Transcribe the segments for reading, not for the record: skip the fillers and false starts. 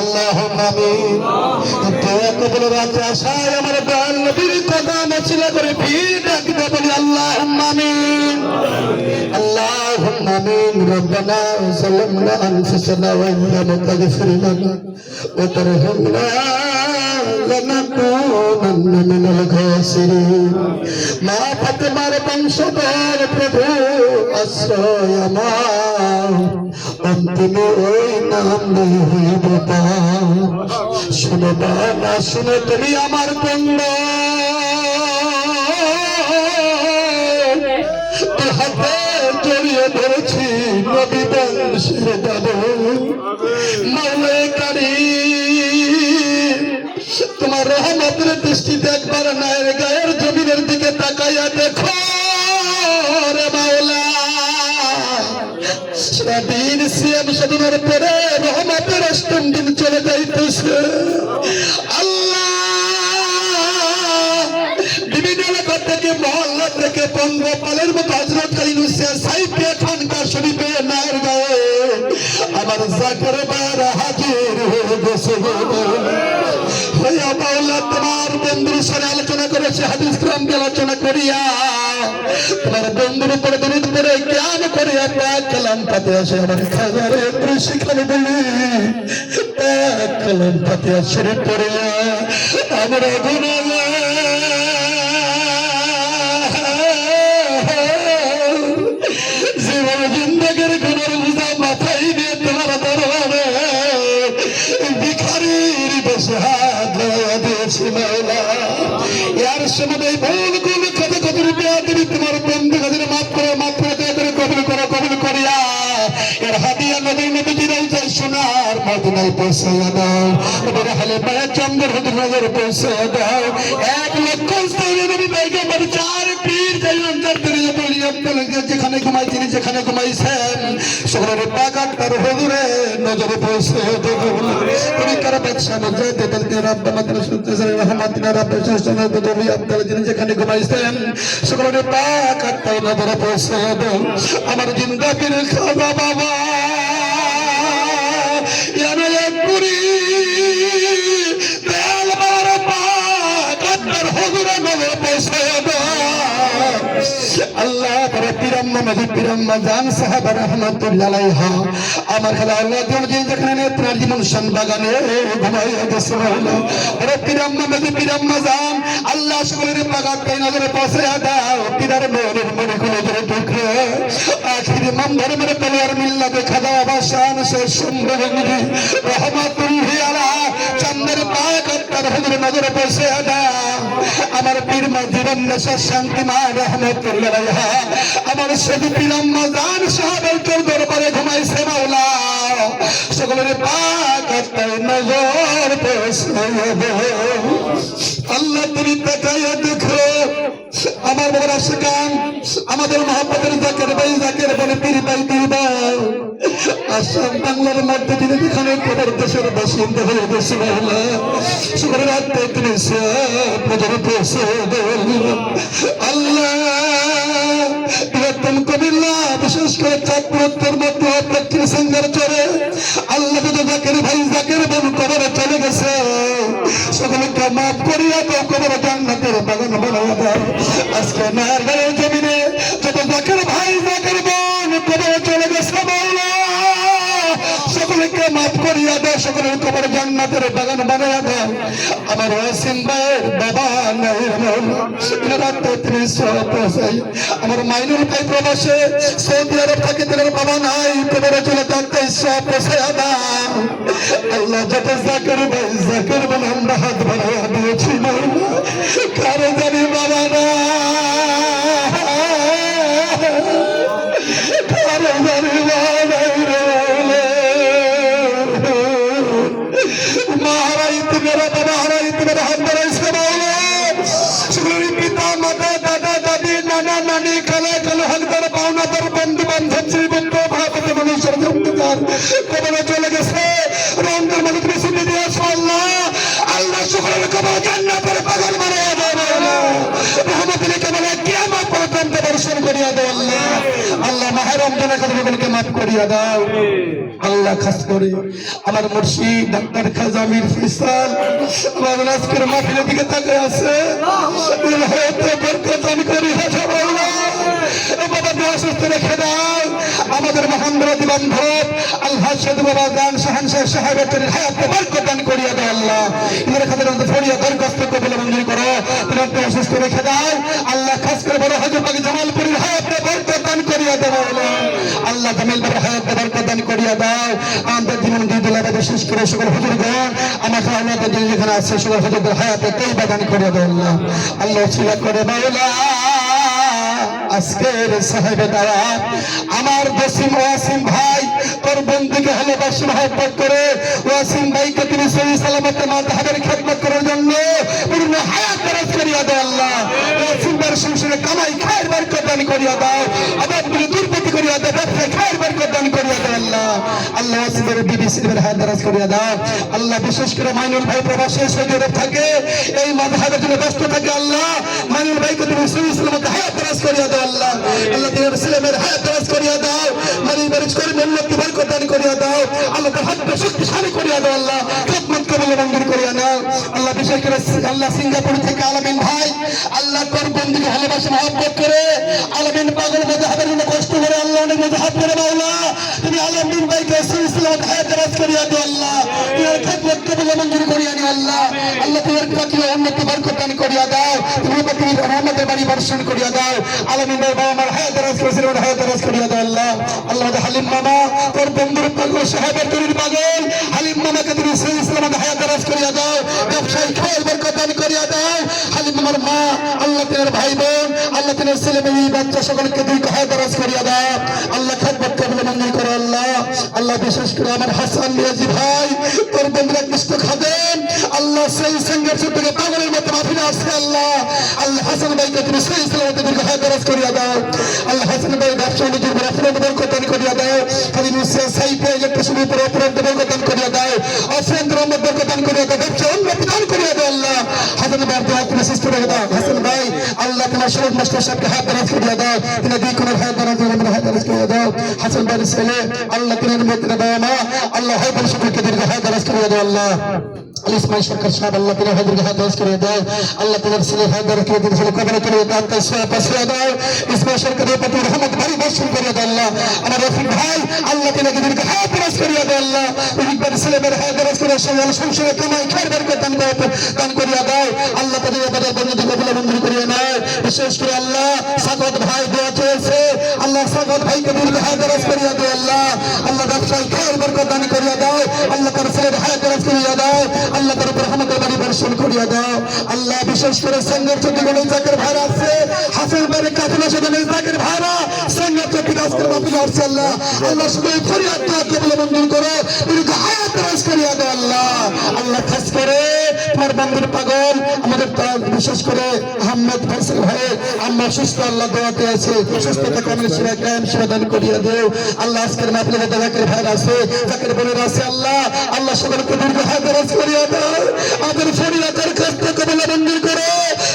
আল্লাহুম্মা আমিন। দোয়া কবুলের আশায় আমার দয়াল নবীর কদম ওসিলা করে ভিড় ডাক দিয়ে বলি আল্লাহুম্মা আমিন। আল্লাহুম্মা আমিন। রব্বানা যালামনা আনফুসানা ওয়া ইন লাম তাগফির লানা ওয়া তারহামনা লানাকুনান্না মিনাল খাসিরিন। মা ফাতেমার বংশধর প্রভু আশ্রয় আমার, অন্তিমে ওই নাম হইব পার। শুনো বাবা শুনো তুমি আমার কন্দ, হাতে জড়িয়ে ধরেছি নবী বংশের দাদু মাওলা কারীম। তোমার রহমতের দৃষ্টিতে একবার নায়ের গায়ের জমিনের দিকে তাকাইয়া দেখো রে মাওলা। সারাদিন সিয়াম সাধনার পরে রহমতের অষ্টম দিন চলে যাইতেছে। আল্লাহ বিভিন্ন এলাকা থেকে মহল্লা থেকে পঙ্গপালের মতো হযরত কালিনুসিয়া সাইফিয়া খানকার শরীফে নায়ের গায়ে আমার জাকের বারা হাজির হয়ে গেছে। তোমার বন্ধুর সাথে আলোচনা করেছে, হাদিস গ্রন্থ আলোচনা করিয়া তোমার বন্ধুর উপরে দরুদ পড়ে জ্ঞান করিয়া পাক কালাম পাতে আসে আমার খাজারে শিখানে বলি পাক কালাম পাতে আসে পড়িয়া আমরা জীবন জিন্দগির গুণের বুঝা মাথায় দিয়ে তোমার দরবারে ভিখারির বেশে হাত দিয়েছি মাওলা। ইয়ার সময় ভুল গুলো কত কত রুপিয়া তুমি তোমার বন্ধু কাদের মাফ করে কবুল করিয়া এর হাদিয়া নবী নবীজির যাই সোনার মদিনায় পৌঁছাইয়া দাও। এবার হালে পায়া চন্দ্র হতে নজর পৌঁছাইয়া দাও। 1 লক্ষ নবী পয়গম্বর 4 পীর যাই অন্তর দিয়ে বলি আপনারা যেখানে ঘুমাই তিনি যেখানে ঘুমাইছেন সকলের পাকাত তার হুজুরে নজরে পৌঁছাইয়া দেব। তুমি কার বাদশা মজাদ বলতে রব মাত্র সুতসর রহমাতিনা রব সুতসর বদলি আপনারা যিনি যেখানে ঘুমাইছেন সকলের পাকাত তার নজরে পৌঁছাইয়া দেব। আমার জিন্দা পীর খাজা বাবা পুরি বেল বার পাকাত তার হুজুরে নজরে পৌঁছাইয়া দেব। আল্লাহ তার পিরাম্মা মাঝি পিরাম্মা জান সাহাবা রাহমাতুল্লাহ আলাইহা আমার খালা আল্লাহ দিন যেখানে নেত্রার জীবন শান বাগানে ঘুমাইয়া গেছে মাওলা। আরে পিরাম্মা মাঝি পিরাম্মা জান আল্লাহ সকলের পাগাত তাই নজরে পৌঁছাইয়া দাও। পিরার মনের মনে কোন ধরে ঢুকে আখির ইমাম ধর্মের তলোয়ার মিল্লাতে খাজা বাবা শান শেষ সুন্দর রহমাতুল্লাহি আলাইহি চন্দ্রের পাগাত তার হুজুর নজরে পৌঁছাইয়া দাও। আমার পীর মাঝির নেশা শান্তি মা রহমাতুল্লাহ আলাইহা আমার সদি পিরাম্মা জান সাহাবের তোর দরবারে ঘুমাইছে মাওলা। সকলের পাকাত তাই নজর পৌঁছাইয়া দাও। আল্লাহ তুমি তাকাইয়া দেখো আমার বাবার আশিকান আমাদের মহব্বতের জাকের বলে পীর ভাই আসাম বাংলার মধ্যে তিনি যেখানে তোমার দেশের বাসিন্দা হয়ে গেছে মাওলা। সকলের আত্মায় তুমি নজরে পৌঁছে দাও। আল্লাহ বৃহত্তম কবিল্লা বিশেষ করে চাঁদপুরের মধ্যে দক্ষিণ সিঙ্গার চরে আল্লাহ যদি জাকের ভাই জাকের বোন কবরে চলে গেছে সকলকে মাফ করিয়া দাও, কবরে জান্নাতের বাগান বানাইয়া দাও। আজকে নারগাঁয়ের জমিনে যত জাকের ভাই জাকের বোন কবরে চলে গেছে মাওলা সকলকে মাফ করিয়া দাও, সকলের কবরে জান্নাতের বাগান বানাইয়া দাও। আমার ওয়াসিম ভাইয়ের বাবা নাই আমার মাইনুল ভাই প্রবাসে সৌদি আরব থাকে তাদের বাবা নাই কবরে চলে থাকতে সব পৌঁছাইয়া দাও। আল্লাহ যত জাকের ভাই জাকের বোন আমরা হাত বাড়াইয়া দিয়েছি মাওলা কারো জানি বাবা না কারো জানি বাবা নাই রে मेरा बाबा हराई मेरा हाथ बड़ा इसका मामला सुगरी पिता माता दादा दादी नाना नानी कला कला हक दर पावना दर बंधु बांधव श्री बंधु भापते मनुष्य जमतकार कबर चले गए राम दर मदद में सुन दिया अल्लाह अल्लाह शुक्र कबर जन्नत पर बगल मारे दे रहमत ने कबल कियामत पर दर्शन करिया दे अल्लाह अल्लाह महरम গুনাহ খাতাগুলোকে মাফ করিয়া দাও আল্লাহ। খাস করে আমার মুর্শিদ ডাক্তার খাজা মীর ফয়সাল আমার আজকের মাহফিলের দিকে তাকিয়ে আছে, হয়তো বরকত দান করিয়া দাও আল্লাহ। বাবা দোয়া সুস্থ রেখে দাও। আমাদের মহান বিরোধী বান্ধব আল্লাহ সাধু বাবা গান শাহানশাহ সাহেবের হায়াতে বরকত দান করিয়া দাও আল্লাহ। এদের খাদের মধ্যে ফরিয়া দরখাস্ত কবুল মঞ্জুর করো, তোমার দোয়া সুস্থ রেখে দাও আল্লাহ। খাস করে বড় হযরত পাক জামালপুরের হায়াতে বরকত দান করিয়া দাও আল্লাহ। জামিল বাবার হায়াতে বরকত দান করিয়া দাও। আমাদের জীবন দিয়ে দিলা বিশেষ করে সকল হুজুরগণ আমার আমাদের যেখানে আছে সকল হুজুরদের হায়াতে তৌবা দান করিয়া দাও আল্লাহ। আল্লাহ ছিলা করে মাওলা আজকের সাহেবে দাওয়াত আমার জসিম ওয়াসিম ভাই তোর বন্ধুকে ভালোবাসি মহব্বত করে ওয়াসিম ভাইকে তুমি সহি সালামতে মাযহাবের খেদমত করার জন্য পূর্ণ হায়াত দরাজ করিয়া দাও আল্লাহ। ওয়াসিম ভাইয়ের সংসারে কামাই খায়ের বরকত দান করিয়া দাও, আবাদগুলো দুর্গতি করিয়া দাও, ব্যবসায় খায়ের বরকত দান করিয়া দাও আল্লাহ। আল্লাহ ওয়াসিম ভাইয়ের বিবি সিলভার হায়াত দরাজ করিয়া দাও আল্লাহ। বিশেষ করে মাইনুল ভাই প্রবাসে সৌদি আরব থাকে, এই মাযহাবের জন্য ব্যস্ত থাকে আল্লাহ। মাইনুল ভাইকে তুমি সহি সালামতে হায়াত দরাজ করিয়া দাও আল্লাহ। আল্লাহ তোমার ছেলেমেয়ের হায়াত দরাজ করিয়া দাও, মানি বারিশ করে উন্নতি বরকত দান করিয়া দাও আল্লাহ। তার হাতটা শক্তিশালী করিয়া দাও আল্লাহ। খেদমত কবুল মঞ্জুর করিয়া নাও আল্লাহ। বিশেষ করে আল্লাহ সিঙ্গাপুর থেকে আলামিন ভাই আল্লাহ তোর বন্ধুকে ভালোবাসে মহব্বত করে আলামিন পাগল মাযহাবের জন্য কষ্ট করে আল্লাহ অনেক মাযহাব করে মাওলা তুমি আলামিন ভাইকে সহি সালামতে হায়াত দরাজ করিয়া দাও আল্লাহ। তোমার খেদমত কবুল মঞ্জুর করিয়া নিও আল্লাহ। আল্লাহ তোমার কাছে উন্নতি বরকত দান করিয়া দাও, তুমি পৃথিবীর রহমতের বাড়ি বর্ষণ করিয়া দাও আলামিন ভাই বাবা আমার হায়াত দরাজ করেছিল হায়াত দরাজ করিয়া দাও আল্লাহ। আল্লাহ হালিম মামা তোর বন্ধুর পাগল সাহেবের তরির পাগল হালিম মামাকে তুমি সহি সালামতে হায়াত দরাজ করিয়া দাও, ব্যবসায়ী খায়ের বরকত দান করিয়া দাও হালিম মামার মা আল্লাহ। তোমার ভাই বোন আল্লাহ তোমার ছেলে মেয়ে বাচ্চা সকলকে দুই হায়াত দরাজ করিয়া দাও আল্লাহ। খেদমত কবুল মঞ্জুর করো আল্লাহ। আল্লাহ বিশেষ করে আমার হাসান মিয়াজি ভাই তোর বন্ধুর একনিষ্ঠ খাদেম আল্লাহ সেই সংঘর্ষ থেকে পাগলের মতো মাফিনা আসছে আল্লাহ। আল্লাহ হাসান ভাইকে তুমি সহি সালামতে দুই হায়াত দরাজ করিয়া দাও আল্লাহ। হাসান ভাই ব্যবসা নিজের রাফিনের বরকত দান করিয়া দাও, খালি মুসা সাইফে ইলেকট্রিসিটির উপর অপরাধ বরকত দান করিয়া দাও, অফরেন্দ্র রহমত বরকত দান করিয়া দাও, ব্যবসা উন্নতি দান করিয়া দাও আল্লাহ। হাসান ভাই দোয়া তুমি সুস্থ রেখে দাও হাসান ভাই আল্লাহ। তোমার শরীফ মাস্টার সাহেবকে হায়াত দরাজ করিয়া দাও, তিনি দুই কোণের হায়াত দরাজ করিয়া দাও হাসান ভাইয়ের ছেলে আল্লাহ। তিনি মধ্যে বাবা মা আল্লাহ হয় বলে সকলকে দীর্ঘ হায়াত দরাজ করিয়া দাও আল্লাহ। ইসমাইল সরকার সাহেব আল্লাহ তিনি হায়াত দরাজ করিয়া দাও আল্লাহ। তোমার ছেলে হায়াত দরাজ করিয়া দিন ছেলে কবর করিয়া দাও, তার সোয়া পাশিয়া দাও। ইসমাইল সরকারের প্রতি রহমত বাড়ি বর্ষণ করিয়া দাও আল্লাহ। আমার রফিক ভাই আল্লাহ তিনি দীর্ঘ হায়াত দরাজ করিয়া দাও আল্লাহ। রফিকবাড়ির ছেলেমেয়ের হায়াত দরাজ করিয়া সংসারে কামাই খায়ের বরকত দান করিয়া দাও আল্লাহ। তাদের এবাদত বন্দেগী কবুল মঞ্জুর করিয়া নাও। বিশেষ করে আল্লাহ সাগত ভাই দোয়া চলছে আল্লাহ। সাগত ভাইকে দীর্ঘ হায়াত দরাজ করিয়া দাও আল্লাহ। আল্লাহ ব্যবসায় খায়ের বরকত দান করিয়া দাও আল্লাহ। তার ছেলের হায়াত দরাজ করিয়া দাও আল্লাহ। তার উপর রহমতের বাড়ি বর্ষণ করিয়া দাও আল্লাহ। বিশেষ করে সংঘর্ষ জীবনে জাকের ভাইরা আছে হাসান ভাইয়ের কাফেলা সেখানে জাকের ভাইরা সংঘর্ষ থেকে আজকের মাহফিলে আসছে আল্লাহ। আল্লাহ শুধু ফরিয়াদ দোয়া কবুল মঞ্জুর করো, দীর্ঘ হায়াত দরাজ করিয়া দাও আল্লাহ। আল্লাহ খাস করে তোমার বন্ধুর পাগল আমাদের বিশেষ করে আহমেদ ফয়সাল ভাই আমরা সুস্থ আল্লাহ দোয়াতে আছে, সুস্থতা কামনা সেবা কায়েম সেবা দান করিয়া দেও আল্লাহ। আজকের মাহফিলে জাকের ভাইরা আছে জাকের বোনেরা আছে আল্লাহ। আল্লাহ সকলকে দীর্ঘ হায়াত দরাজ করিয়া দাও। আমাদের ফরিয়াদের কাজটা কবুল মঞ্জুর করো,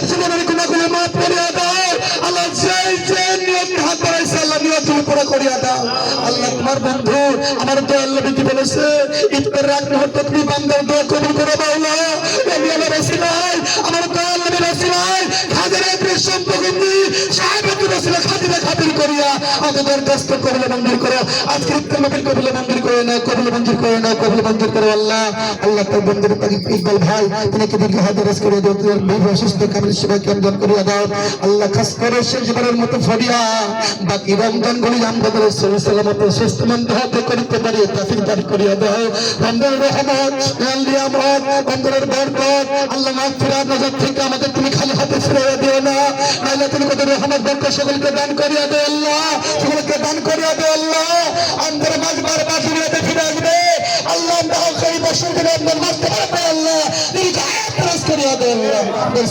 জীবনের গুনাহগুলো মাফ করিয়া দাও আল্লাহ। যে নিয়ত হাত বাড়াইছে আল্লাহ নিয়ত তুমি পুরা করিয়া দাও আল্লাহ। তোমার বন্ধু আমার দোয়া আল্লাহ বিধি বলেছে ইফতার রাত মুহূর্তে তুমি বান্দার দোয়া কবুল করো মাওলা। আমি আমার রাসূলাই আমার দোয়া আল্লাহ রাসূলাই হাজারে কৃষ্ণ ভগবতী সাহেবকে রাসূল খাতিরে খাতির করিয়া আমাদের দস্ত কবুল মঞ্জুর করো। আজকে ইফতার মাহফিল কবুল মঞ্জুর করে নাও, কবুল মঞ্জুর করে নাও, কবুল মঞ্জুর করো আল্লাহ। আল্লাহ তার বন্ধুর ইকবাল ভাই তিনি দীর্ঘ হায়াত দরাজ করিয়া দাও, তোমার বিবাহ সুস্থ কামনা সেবা কায়েম দান করিয়া দাও আল্লাহ। খাস করে শেষবারের মতো ফরিয়া বাকি রমজান গুলি আমাদের সহি সালামতে সুস্থ মন্দ হাতে করিতে পারি তৌফিক দান করিয়া দাও। রমজানের রহমত নিয়ামত রমজানের বরকত আল্লাহ মাগফিরাত নাজাত থেকে আমাদের তুমি খালি হাতে ফিরিয়ে দিও না, নাইলে তুমি কত রহমত বরকত সকলকে দান করিয়া দাও আল্লাহ। সকলকে দান করিয়া দাও আল্লাহ। আমাদের মাঝ বারবার দুনিয়াতে ফিরে আসবে আল্লাহ। আমরা আখেরি বছর দিনে আপনার মাঝতে পারবে আল্লাহ। দীর্ঘ হায়াত দরাজ করিয়া দাও আল্লাহ।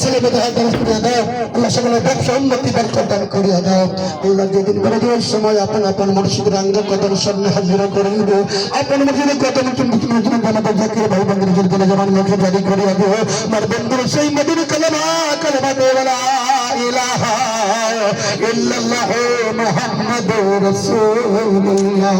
ছেলে মেয়েদের হায়াত দরাজ করিয়া দাও আল্লাহ। সকলের ব্যবসা উন্নতি বরকত দান করিয়া দাও আল্লাহ। যেদিন বড় দিনের সময় আপন আপন মুর্শিদের আঙ্গ কদম সামনে হাজির করে নিব, আপন মুর্শিদের কদম আমাদের জাকির ভাই বন্ধুর জন্য যেমন মুখে জারি করিয়া দেব। আমার বন্ধুর সেই মদিনা কালেমা কালেমা দেওয়ালা ইলাহা ইল্লাল্লাহু মুহাম্মাদুর রাসূলুল্লাহ।